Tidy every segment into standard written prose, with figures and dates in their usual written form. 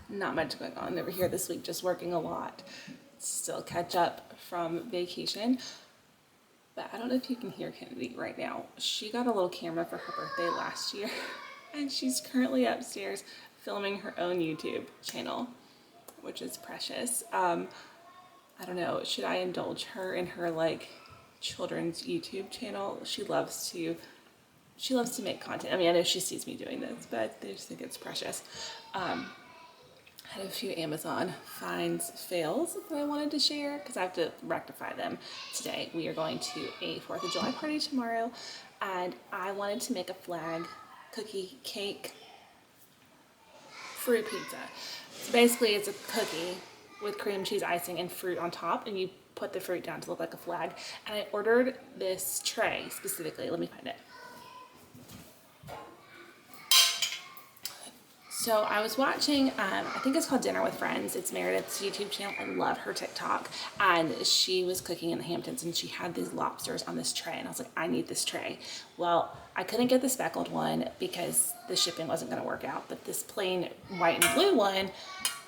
Not much going on over here this week, just working a lot. Still catch up from vacation. But I don't know if you can hear Kennedy right now. She got a little camera for her birthday last year, and she's currently upstairs filming her own YouTube channel, which is precious. I don't know, should I indulge her in her like children's YouTube channel? She loves to make content. I mean, I know she sees me doing this, but I just think it's precious. Had a few Amazon finds fails that I wanted to share because I have to rectify them today. We are going to a 4th of July party tomorrow, and I wanted to make a flag cookie cake fruit pizza. So basically it's a cookie with cream cheese icing and fruit on top, and you put the fruit down to look like a flag. And I ordered this tray specifically. Let me find it. So I was watching, I think it's called Dinner with Friends. It's Meredith's YouTube channel. I love her TikTok. And she was cooking in the Hamptons, and she had these lobsters on this tray. And I was like, I need this tray. Well, I couldn't get the speckled one because the shipping wasn't going to work out. But this plain white and blue one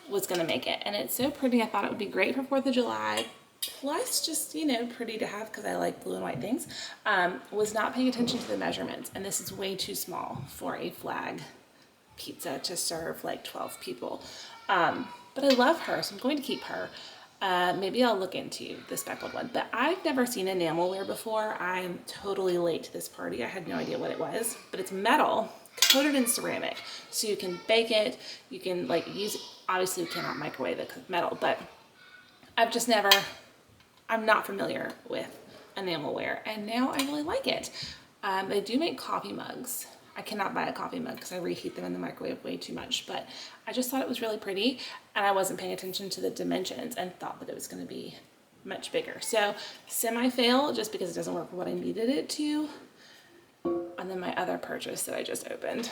was going to make it. And it's so pretty. I thought it would be great for 4th of July. Plus just, you know, pretty to have because I like blue and white things. Was not paying attention to the measurements. And this is way too small for a flag pizza to serve like 12 people. But I love her, so I'm going to keep her. Maybe I'll look into the speckled one, but I've never seen enamelware before. I'm totally late to this party. I had no idea what it was, but it's metal coated in ceramic. So you can bake it, you can like use it. Obviously you cannot microwave it because it's metal, but I'm not familiar with enamelware, and now I really like it. They do make coffee mugs. I cannot buy a coffee mug because I reheat them in the microwave way too much, but I just thought it was really pretty, and I wasn't paying attention to the dimensions and thought that it was going to be much bigger. So semi-fail just because it doesn't work for what I needed it to. And then my other purchase that I just opened.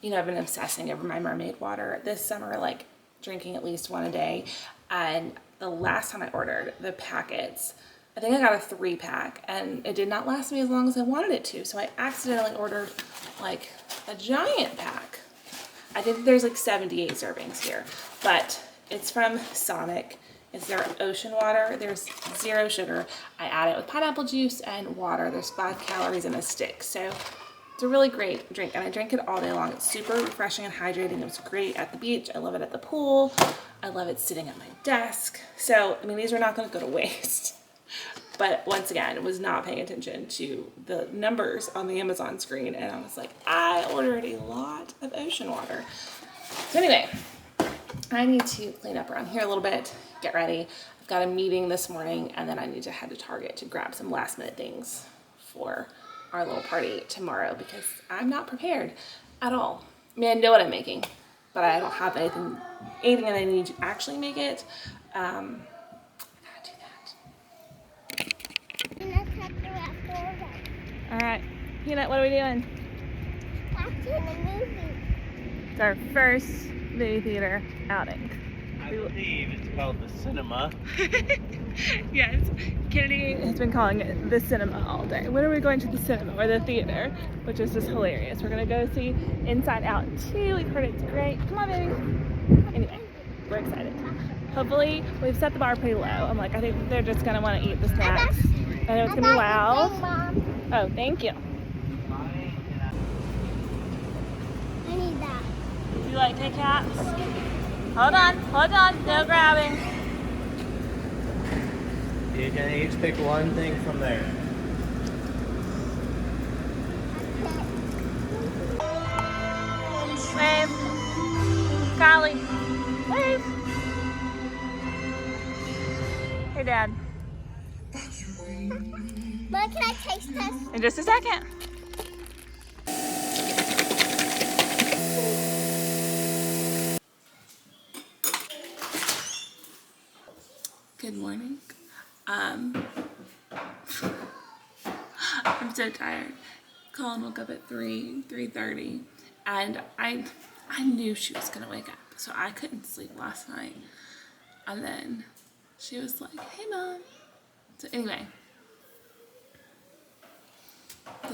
You know, I've been obsessing over my mermaid water this summer, like drinking at least one a day. And the last time I ordered the packets, I think I got a 3-pack, and it did not last me as long as I wanted it to. So I accidentally ordered like a giant pack. I think there's like 78 servings here, but it's from Sonic. It's their ocean water. There's 0 sugar. I add it with pineapple juice and water. There's 5 calories in a stick. So it's a really great drink, and I drink it all day long. It's super refreshing and hydrating. It was great at the beach. I love it at the pool. I love it sitting at my desk. So, I mean, these are not going to go to waste. But once again, was not paying attention to the numbers on the Amazon screen, and I was like, I ordered a lot of ocean water. So anyway, I need to clean up around here a little bit, get ready. I've got a meeting this morning, and then I need to head to Target to grab some last minute things for our little party tomorrow because I'm not prepared at all. I mean, I know what I'm making, but I don't have anything that I need to actually make it. I gotta do that. All right, Peanut, what are we doing? Watching a movie. It's our first movie theater outing. I believe it's called the cinema. Yes, Kennedy has been calling it the cinema all day. When are we going to the cinema or the theater? Which is just hilarious. We're gonna go see Inside Out 2. We've heard it's great. Come on, baby. Anyway, we're excited. Hopefully, we've set the bar pretty low. I'm like, I think they're just gonna want to eat the snacks. I know it's gonna be loud. Oh, thank you. I need that. Do you like Kit Kats? Hold on, no grabbing. You can each pick one thing from there. Wave. Kylie. Wave. Hey, Dad. Mom, can I taste this? In just a second. Good morning. I'm so tired. Colin woke up at 3:30, and I knew she was gonna wake up, so I couldn't sleep last night. And then she was like, "Hey, Mom." So anyway,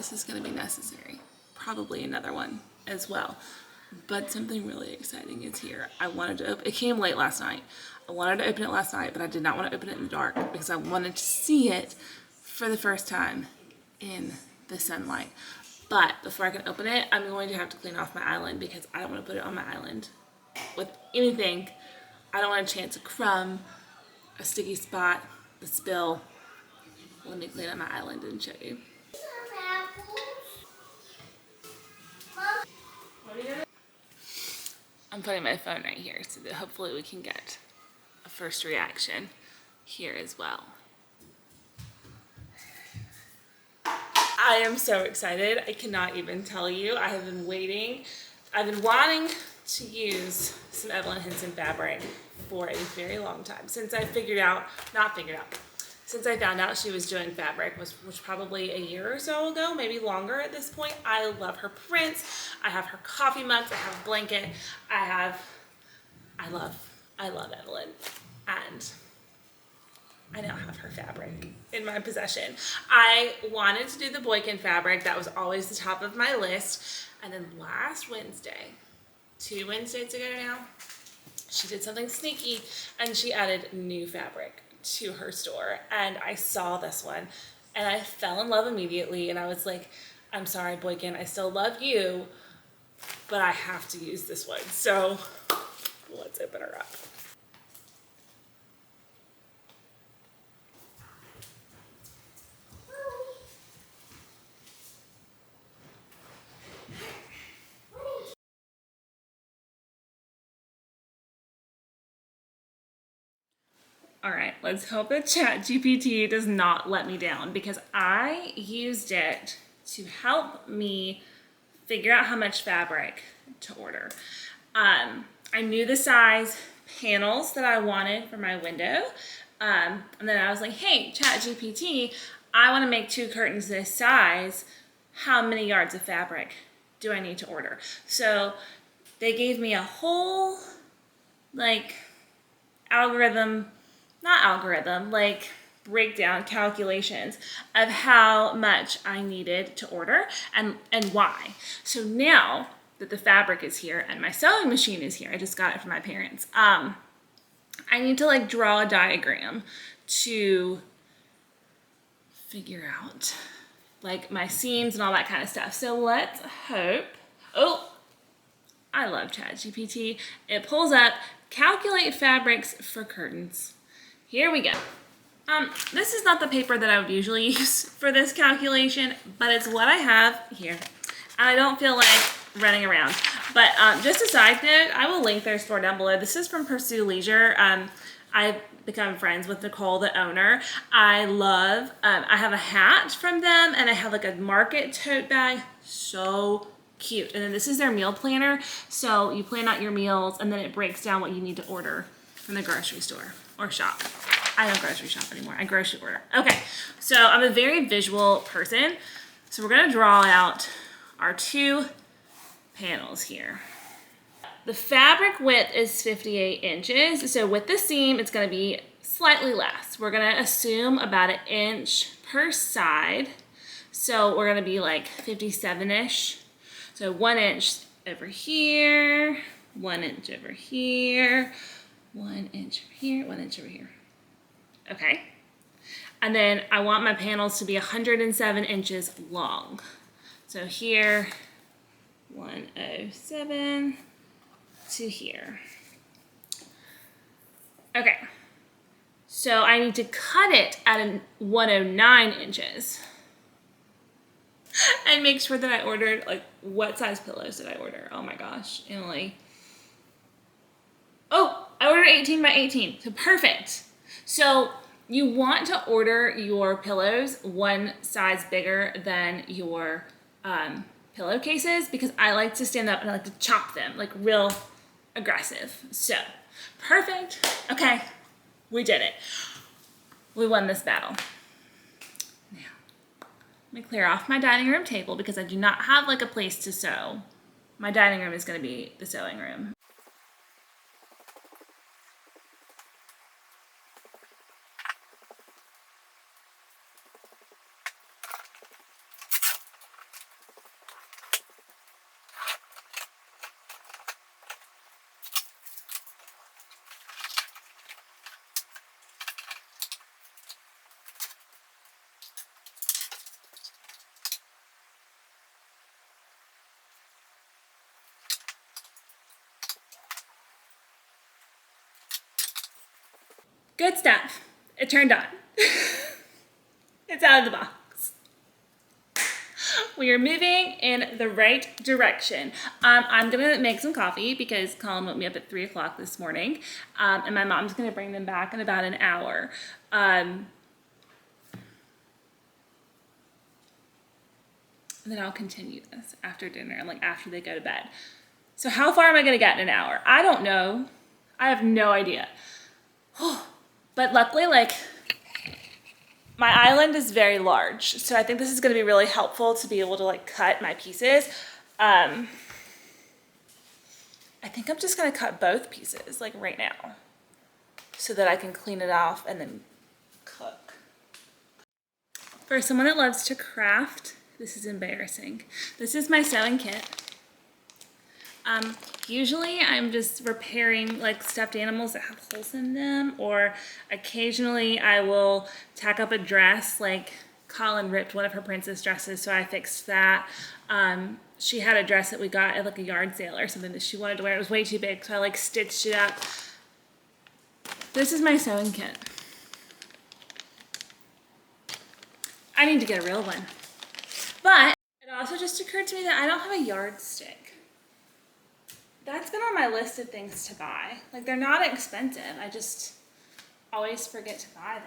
this is going to be necessary. Probably another one as well. But something really exciting is here. I wanted to open, it came late last night. I wanted to open it last night, but I did not want to open it in the dark because I wanted to see it for the first time in the sunlight. But before I can open it, I'm going to have to clean off my island because I don't want to put it on my island with anything. I don't want a chance, a crumb, a sticky spot, a spill. Let me clean up my island and show you. I'm putting my phone right here so that hopefully we can get a first reaction here as well. I am so excited. I cannot even tell you. I have been waiting. I've been wanting to use some Evelyn Henson fabric for a very long time. Since I since I found out she was doing fabric, which probably a year or so ago, maybe longer at this point. I love her prints. I have her coffee mugs. I have a blanket. I love Evelyn. And I now have her fabric in my possession. I wanted to do the Boykin fabric. That was always the top of my list. And then last Wednesday, 2 Wednesdays ago now, she did something sneaky and she added new fabric to her store. And I saw this one and I fell in love immediately. And I was like, I'm sorry, Boykin, I still love you, but I have to use this one. So let's open her up. All right, let's hope that ChatGPT does not let me down because I used it to help me figure out how much fabric to order. I knew the size panels that I wanted for my window. And then I was like, hey, ChatGPT, I want to make 2 curtains this size. How many yards of fabric do I need to order? So they gave me a whole breakdown calculations of how much I needed to order and why. So now that the fabric is here and my sewing machine is here, I just got it from my parents. I need to draw a diagram to figure out my seams and all that kind of stuff. So let's hope. Oh, I love ChatGPT. It pulls up calculate fabrics for curtains. Here we go. This is not the paper that I would usually use for this calculation, but it's what I have here. And I don't feel like running around. But just a side note, I will link their store down below. This is from Pursue Leisure. I've become friends with Nicole, the owner. I have a hat from them and I have a Market tote bag. So cute. And then this is their meal planner. So you plan out your meals and then it breaks down what you need to order from the grocery store or shop. I don't grocery shop anymore. I grocery order. Okay, so I'm a very visual person. So we're gonna draw out our 2 panels here. The fabric width is 58 inches. So with the seam, it's gonna be slightly less. We're gonna assume about 1 inch per side. So we're gonna be 57-ish. So 1 inch over here, 1 inch over here, 1 inch over here, 1 inch over here. Okay. And then I want my panels to be 107 inches long. So here, 107 to here. Okay. So I need to cut it at 109 inches. And make sure that I ordered, what size pillows did I order? Oh my gosh, Emily. Oh, I ordered 18 by 18, so perfect. So you want to order your pillows 1 size bigger than your pillowcases because I like to stand up and I like to chop them, real aggressive. So, perfect. Okay, we did it. We won this battle. Now, let me clear off my dining room table because I do not have a place to sew. My dining room is going to be the sewing room. Good stuff. It turned on. It's out of the box. We are moving in the right direction. I'm gonna make some coffee because Colin woke me up at 3 o'clock this morning, and my mom's gonna bring them back in about an hour. And then I'll continue this after dinner, like after they go to bed. So how far am I gonna get in an hour? I don't know. I have no idea. But luckily, like, my island is very large, so I think this is gonna be really helpful to be able to like cut my pieces. I think I'm just gonna cut both pieces like right now so that I can clean it off and then cook. For someone that loves to craft, this is embarrassing. This is my sewing kit. Usually I'm just repairing like stuffed animals that have holes in them, or occasionally I will tack up a dress. Like Colin ripped one of her princess dresses, so I fixed that. She had a dress that we got at like a yard sale or something that she wanted to wear. It was way too big, so I like stitched it up. This is my sewing kit. I need to get a real one. But it also just occurred to me that I don't have a yardstick. That's been on my list of things to buy. Like, they're not expensive. I just always forget to buy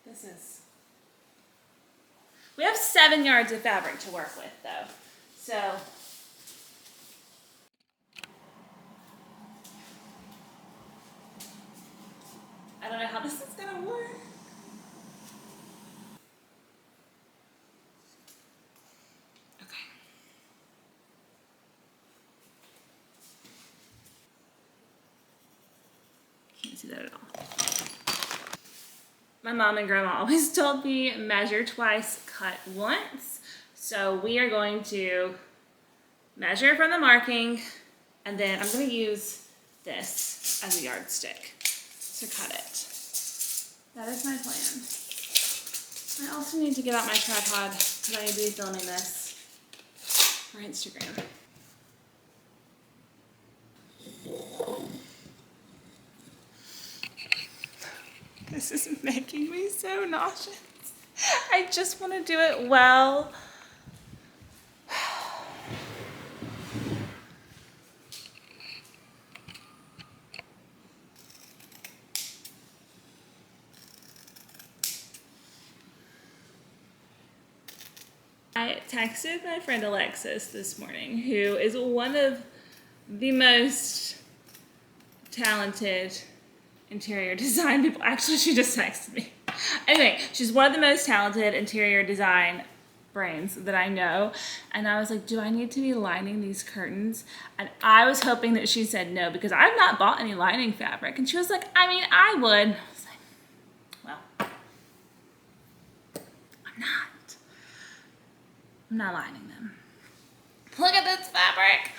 them. We have 7 yards of fabric to work with, though. So, I don't know how this is gonna work. Can't see that at all. My mom and grandma always told me measure twice, cut once. So we are going to measure from the marking, and then I'm going to use this as a yardstick to cut it. That is my plan. I also need to get out my tripod because I need to be filming this for Instagram. This is making me so nauseous. I just want to do it well. I texted my friend Alexis this morning, who is one of the most talented interior design people. Actually, she just texted me. Anyway, she's one of the most talented interior design brains that I know. And I was like, do I need to be lining these curtains? And I was hoping that she said no, because I've not bought any lining fabric. And she was like, I mean, I would. I was like, well, I'm not lining them. Look at this fabric.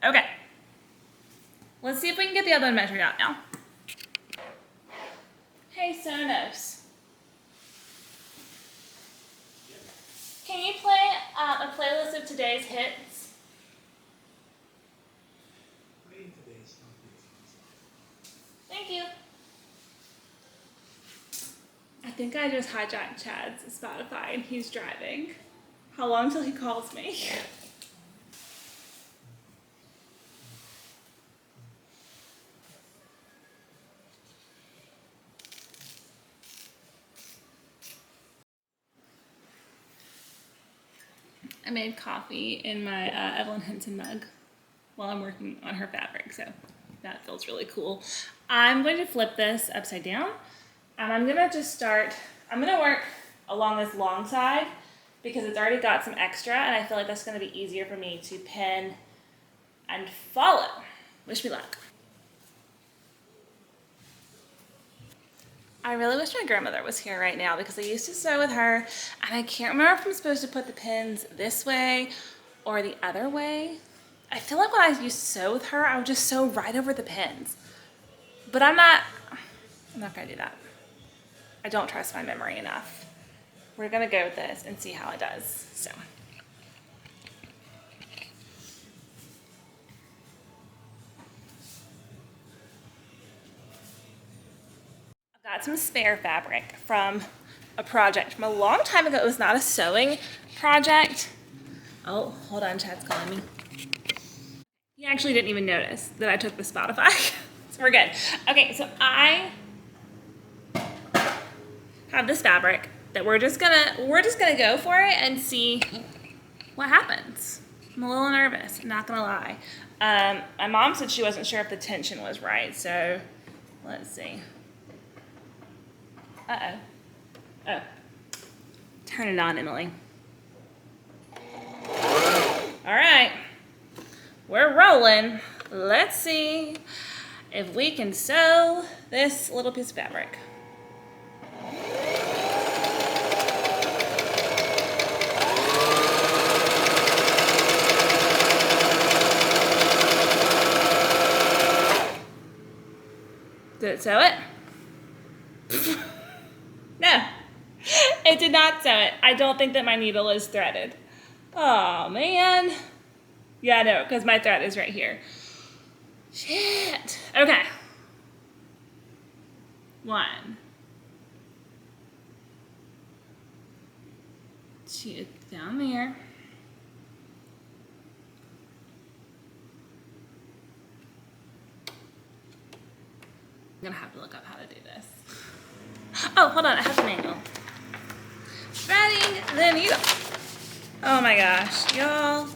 Okay. Let's see if we can get the other one measured out now. Hey, Sonos. Can you play a playlist of today's hits? Thank you. I think I just hijacked Chad's Spotify and he's driving. How long till he calls me? I made coffee in my Evelyn Henson mug while I'm working on her fabric, so that feels really cool. I'm going to flip this upside down, and I'm gonna just start, I'm gonna work along this long side because it's already got some extra, and I feel like that's gonna be easier for me to pin and follow. Wish me luck. I really wish my grandmother was here right now because I used to sew with her, and I can't remember if I'm supposed to put the pins this way or the other way. I feel like when I used to sew with her, I would just sew right over the pins. But I'm not gonna do that. I don't trust my memory enough. We're gonna go with this and see how it does, so. got some spare fabric from a project from a long time ago. It was not a sewing project. Oh, hold on, Chad's calling me. He actually didn't even notice that I took the Spotify. So we're good. Okay, so I have this fabric that we're just gonna go for it and see what happens. I'm a little nervous, I'm not gonna lie. My mom said she wasn't sure if the tension was right, so let's see. Uh-oh. Oh. Turn it on, Emily. All right. We're rolling. Let's see if we can sew this little piece of fabric. Did it sew it? No, it did not sew it. I don't think that my needle is threaded. Oh, man. Yeah, no, because my thread is right here. Shit. Okay. 1, 2, down there. I'm gonna have to look up how to do this. Oh, hold on, I have the manual. Threading the needle. Oh my gosh, y'all.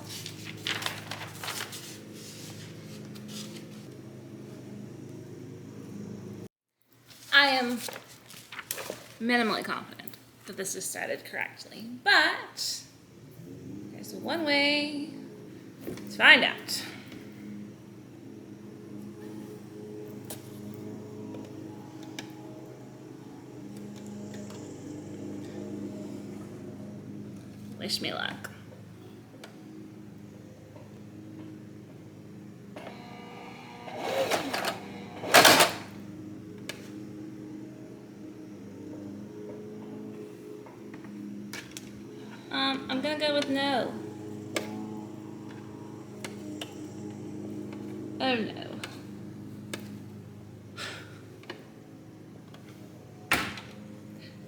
I am minimally confident that this is threaded correctly, but there's one way to find out. Wish me luck. I'm gonna go with no. Oh no.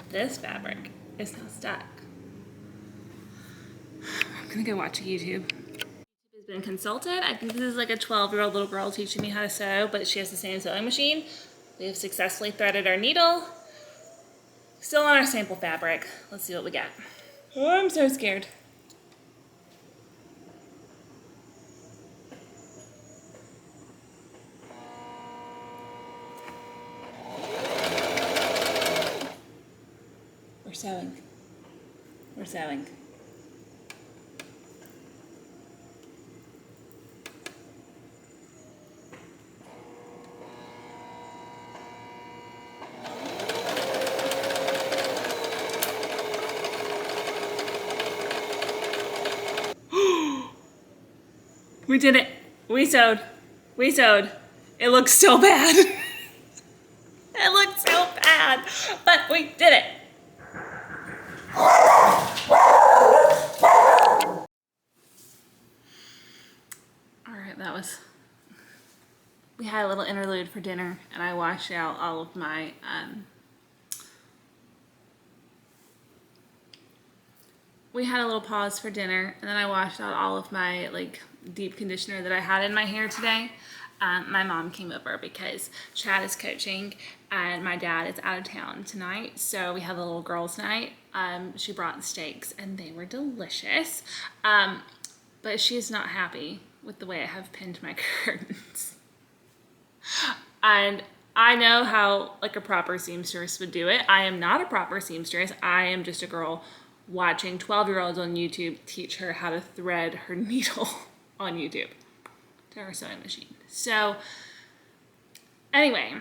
This fabric is now stuck. I'm gonna go watch YouTube. YouTube has been consulted. I think this is like a 12-year-old little girl teaching me how to sew, but she has the same sewing machine. We have successfully threaded our needle. Still on our sample fabric. Let's see what we got. Oh, I'm so scared. We're sewing. We're sewing. We did it. We sewed. We sewed. It looks so bad. It looks so bad, but we did it. All right, we had a little interlude for dinner, and I washed out all of my, we had a little pause for dinner, and then I washed out all of my, like, deep conditioner that I had in my hair today. My mom came over because Chad is coaching and my dad is out of town tonight, so we had a little girls' night. She brought steaks and they were delicious, but she is not happy with the way I have pinned my curtains. And I know how like a proper seamstress would do it. I am not a proper seamstress. I am just a girl watching 12-year-olds on YouTube teach her how to thread her needle on YouTube to her sewing machine. So anyway,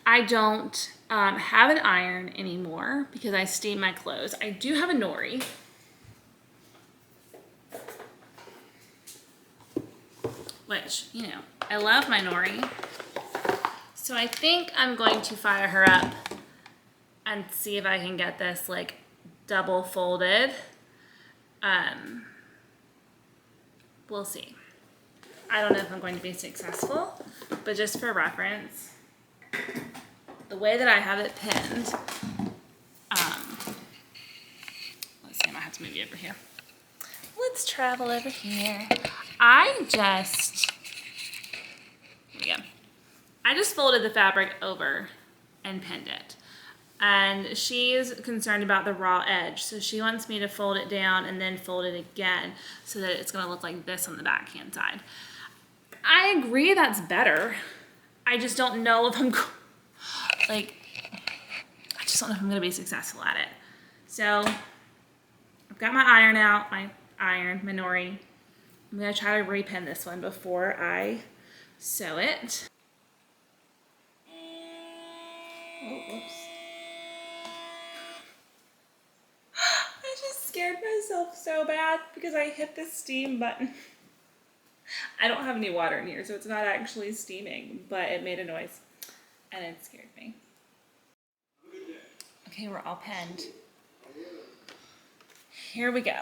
I don't have an iron anymore because I steam my clothes. I do have a nori. Which, you know, I love my nori. So I think I'm going to fire her up and see if I can get this like double folded. We'll see. I don't know if I'm going to be successful, but just for reference, the way that I have it pinned, let's see, I might have to move you over here. Let's travel over here. I just folded the fabric over and pinned it. And she's concerned about the raw edge, so she wants me to fold it down and then fold it again so that it's gonna look like this on the backhand side. I agree that's better. I just don't know if I'm gonna be successful at it. So I've got my iron out, my Nori. I'm gonna try to repin this one before I sew it. Oh, whoops. I just scared myself so bad because I hit the steam button. I don't have any water in here, so it's not actually steaming, but it made a noise and it scared me. Okay, we're all pinned. Here we go.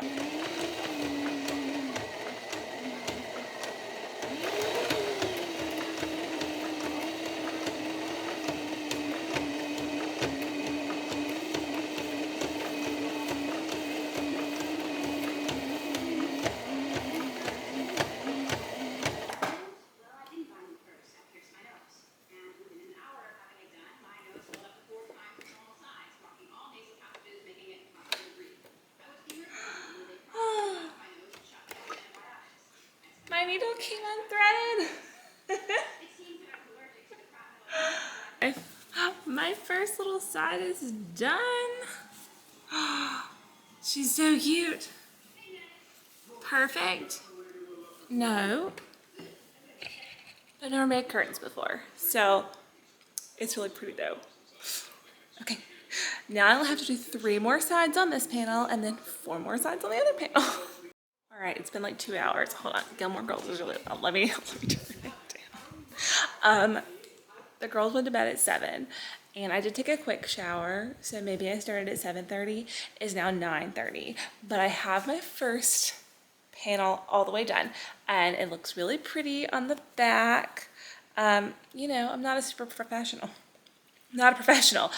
My needle came unthreaded. My first little side is done. She's so cute. Perfect. No. I've never made curtains before, so it's really pretty though. Okay, now I'll have to do 3 more sides on this panel and then 4 more sides on the other panel. All right, it's been like 2 hours. Hold on, Gilmore Girls is really loud. Let me turn it down. The girls went to bed at 7, and I did take a quick shower, so maybe I started at 7:30. It's now 9:30, but I have my first panel all the way done, and it looks really pretty on the back. You know, I'm not a super professional. Not a professional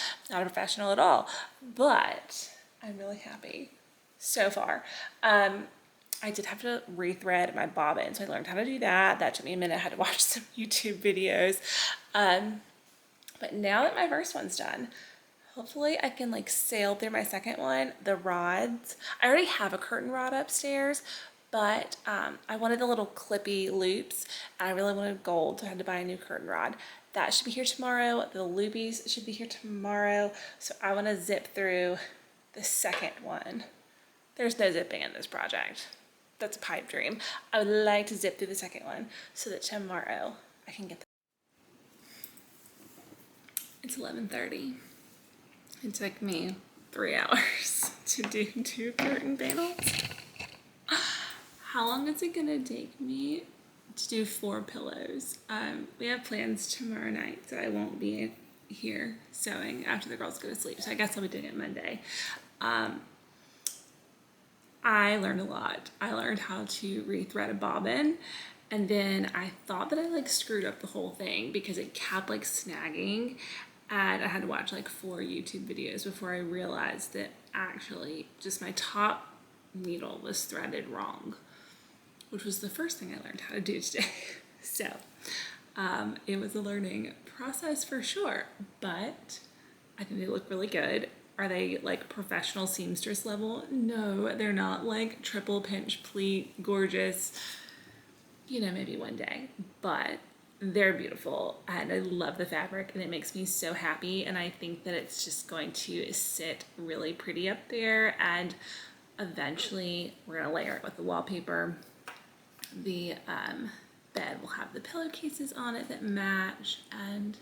at all, but I'm really happy so far. I did have to rethread my bobbin, so I learned how to do that. That took me a minute. I had to watch some YouTube videos. But now that my first one's done, hopefully I can like sail through my second one. The rods, I already have a curtain rod upstairs, but I wanted the little clippy loops, and I really wanted gold, so I had to buy a new curtain rod. That should be here tomorrow. The loopies should be here tomorrow. So I want to zip through the second one. There's no zipping in this project. That's a pipe dream. I would like to zip through the second one so that tomorrow I can get It's 11:30. It took me 3 hours to do 2 curtain panels. How long is it gonna take me to do 4 pillows? We have plans tomorrow night, so I won't be here sewing after the girls go to sleep. So I guess I'll be doing it Monday. I learned a lot. I learned how to rethread a bobbin, and then I thought that I like screwed up the whole thing because it kept like snagging, and I had to watch like 4 YouTube videos before I realized that actually just my top needle was threaded wrong, which was the first thing I learned how to do today. So it was a learning process for sure, but I think they look really good. Are they like professional seamstress level? No, they're not like triple pinch pleat, gorgeous, you know, maybe one day, but they're beautiful and I love the fabric and it makes me so happy. And I think that it's just going to sit really pretty up there, and eventually we're gonna layer it with the wallpaper. The bed will have the pillowcases on it that match, and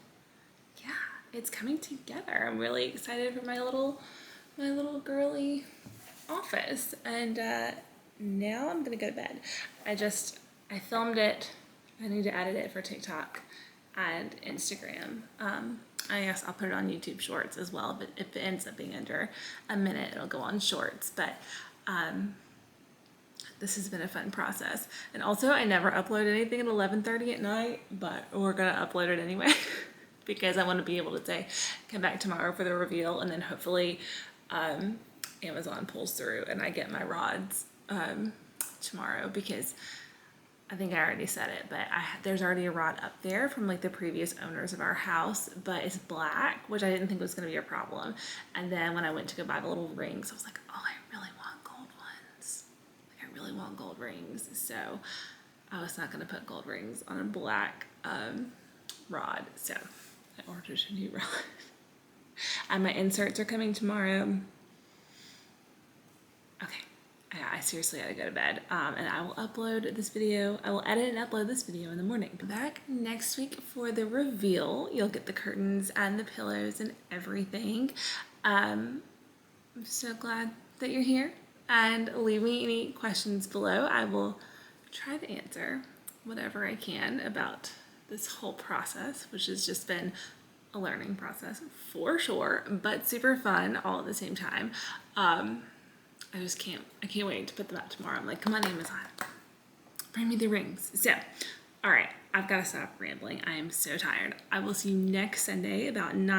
yeah, it's coming together. I'm really excited for my little girly office, and now I'm gonna go to bed. I filmed it. I need to edit it for TikTok and Instagram. I guess I'll put it on YouTube Shorts as well, but if it ends up being under a minute, it'll go on Shorts. But this has been a fun process. And also, I never upload anything at 11:30 at night, but we're gonna upload it anyway because I want to be able to say, come back tomorrow for the reveal, and then hopefully Amazon pulls through and I get my rods tomorrow, because I think I already said it, but there's already a rod up there from like the previous owners of our house, but it's black, which I didn't think was going to be a problem. And then when I went to go buy the little rings, I was like, oh, I really want gold ones. Like, I really want gold rings. So I was not going to put gold rings on a black rod. So I ordered a new rod. And my inserts are coming tomorrow. Okay. I seriously gotta go to bed, and I will upload this video. I will edit and upload this video in the morning. Back next week for the reveal. You'll get the curtains and the pillows and everything. I'm so glad that you're here, and leave me any questions below. I will try to answer whatever I can about this whole process, which has just been a learning process for sure, but super fun all at the same time. I can't wait to put them out tomorrow. I'm like, come on, Amazon, bring me the rings. So, all right, I've got to stop rambling. I am so tired. I will see you next Sunday about 9